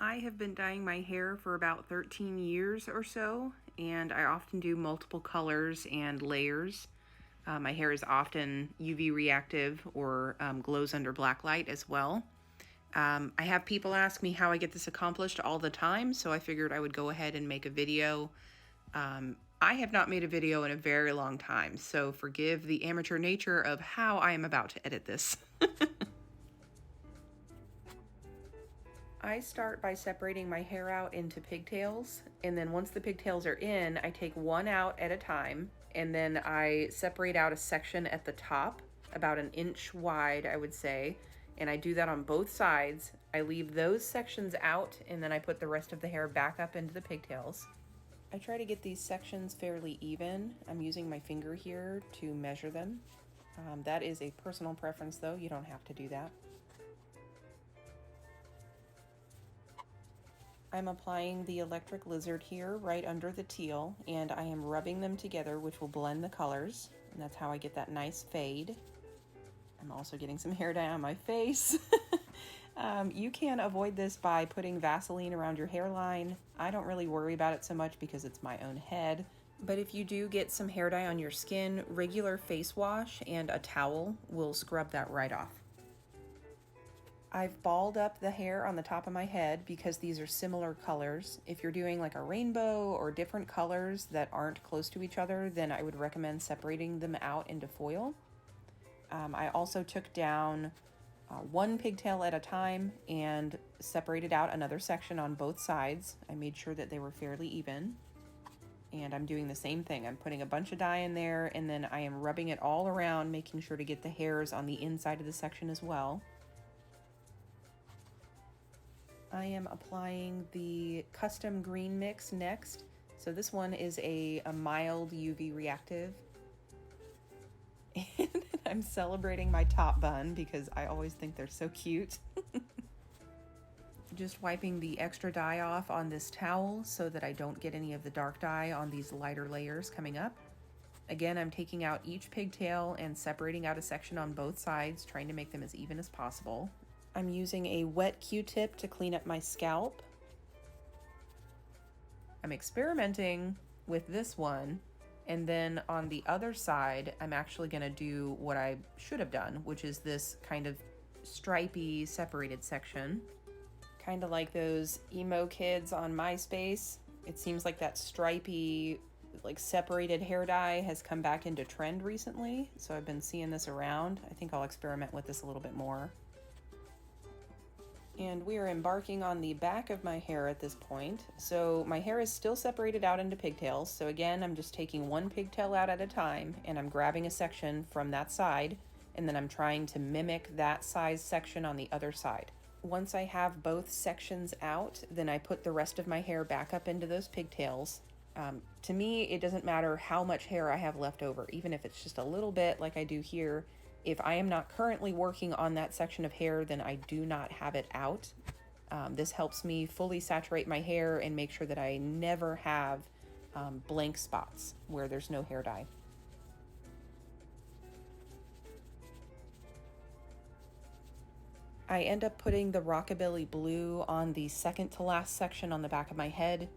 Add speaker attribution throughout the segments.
Speaker 1: I have been dyeing my hair for about 13 years or so, and I often do multiple colors and layers. My hair is often UV reactive or glows under black light as well. I have people ask me how I get this accomplished all the time, so I figured I would go ahead and make a video. I have not made a video in a very long time, so forgive the amateur nature of how I am about to edit this. I start by separating my hair out into pigtails, and then once the pigtails are in, I take one out at a time, and then I separate out a section at the top, about an inch wide, I would say, and I do that on both sides. I leave those sections out, and then I put the rest of the hair back up into the pigtails. I try to get these sections fairly even. I'm using my finger here to measure them. That is a personal preference though, you don't have to do that. I'm applying the electric lizard here right under the teal, and I am rubbing them together, which will blend the colors, and that's how I get that nice fade. I'm also getting some hair dye on my face. You can avoid this by putting Vaseline around your hairline. I don't really worry about it so much because it's my own head. But if you do get some hair dye on your skin, regular face wash and a towel will scrub that right off. I've balled up the hair on the top of my head because these are similar colors. If you're doing like a rainbow or different colors that aren't close to each other, then I would recommend separating them out into foil. I also took down one pigtail at a time and separated out another section on both sides. I made sure that they were fairly even. And I'm doing the same thing. I'm putting a bunch of dye in there, and then I am rubbing it all around, making sure to get the hairs on the inside of the section as well. I am applying the custom green mix next. So this one is a mild UV reactive. And I'm celebrating my top bun because I always think they're so cute. Just wiping the extra dye off on this towel so that I don't get any of the dark dye on these lighter layers coming up. Again, I'm taking out each pigtail and separating out a section on both sides, trying to make them as even as possible. I'm using a wet Q-tip to clean up my scalp. I'm experimenting with this one, and then on the other side, I'm actually going to do what I should have done, which is this kind of stripy separated section. Kind of like those emo kids on MySpace. It seems like that stripy, like separated hair dye has come back into trend recently, so I've been seeing this around. I think I'll experiment with this a little bit more. And we are embarking on the back of my hair at this point. So my hair is still separated out into pigtails. So again, I'm just taking one pigtail out at a time, and I'm grabbing a section from that side, and then I'm trying to mimic that size section on the other side. Once I have both sections out, then I put the rest of my hair back up into those pigtails. To me, it doesn't matter how much hair I have left over, even if it's just a little bit like I do here. If I am not currently working on that section of hair, then I do not have it out. This helps me fully saturate my hair and make sure that I never have blank spots where there's no hair dye. I end up putting the Rockabilly Blue on the second to last section on the back of my head.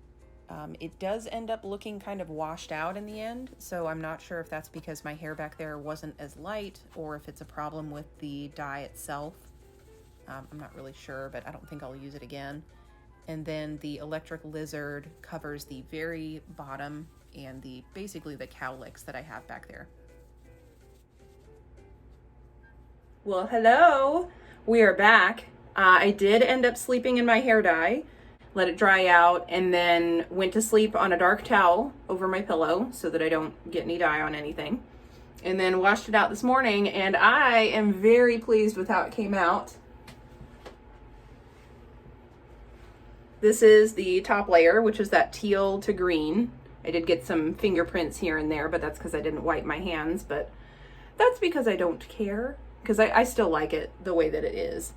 Speaker 1: It does end up looking kind of washed out in the end, so I'm not sure if that's because my hair back there wasn't as light or if it's a problem with the dye itself. I'm not really sure, but I don't think I'll use it again. And then the electric lizard covers the very bottom and basically the cowlicks that I have back there. Well, hello! We are back. I did end up sleeping in my hair dye. Let it dry out, and then went to sleep on a dark towel over my pillow so that I don't get any dye on anything. And then washed it out this morning, and I am very pleased with how it came out. This is the top layer, which is that teal to green. I did get some fingerprints here and there, but that's because I didn't wipe my hands, but that's because I don't care, because I still like it the way that it is.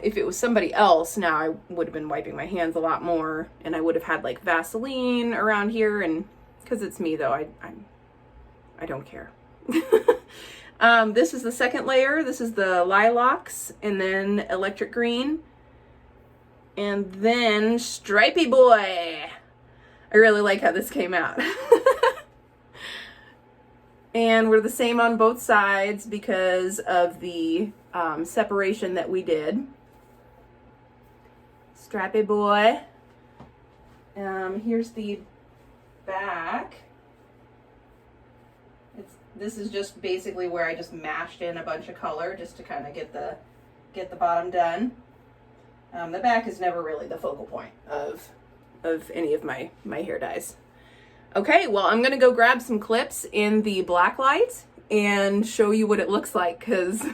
Speaker 1: If it was somebody else, now I would have been wiping my hands a lot more, and I would have had like Vaseline around here, and because it's me though, I don't care. This is the second layer. This is the lilacs and then electric green. And then Stripey Boy. I really like how this came out. And we're the same on both sides because of the separation that we did. Stripey Boy. Here's the back. This is just basically where I just mashed in a bunch of color just to kind of get the bottom done. The back is never really the focal point of any of my hair dyes. Okay, well, I'm gonna go grab some clips in the black light and show you what it looks like, because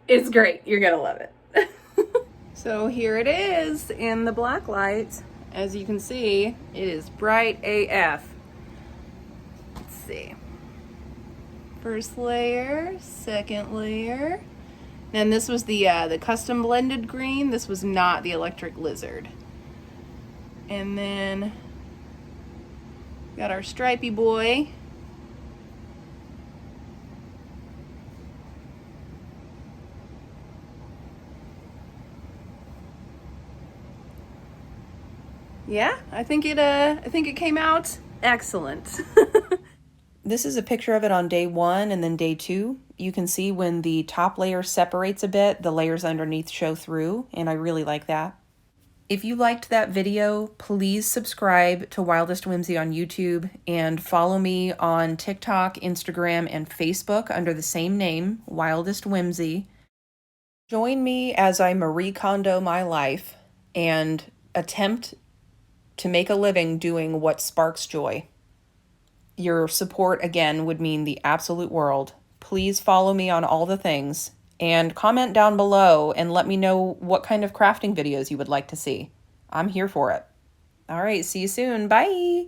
Speaker 1: it's great. You're gonna love it. So here it is in the black light. As you can see, it is bright AF. Let's see. First layer, second layer. And this was the custom blended green. This was not the electric lizard. And then got our Stripey Boy. Yeah, I think it came out excellent. This is a picture of it on day 1 and then day 2. You can see when the top layer separates a bit, the layers underneath show through, and I really like that. If you liked that video, please subscribe to Wildest Whimsy on YouTube and follow me on TikTok, Instagram, and Facebook under the same name, Wildest Whimsy. Join me as I Marie Kondo my life and attempt to make a living doing what sparks joy. Your support, again, would mean the absolute world. Please follow me on all the things and comment down below and let me know what kind of crafting videos you would like to see. I'm here for it. All right, see you soon. Bye.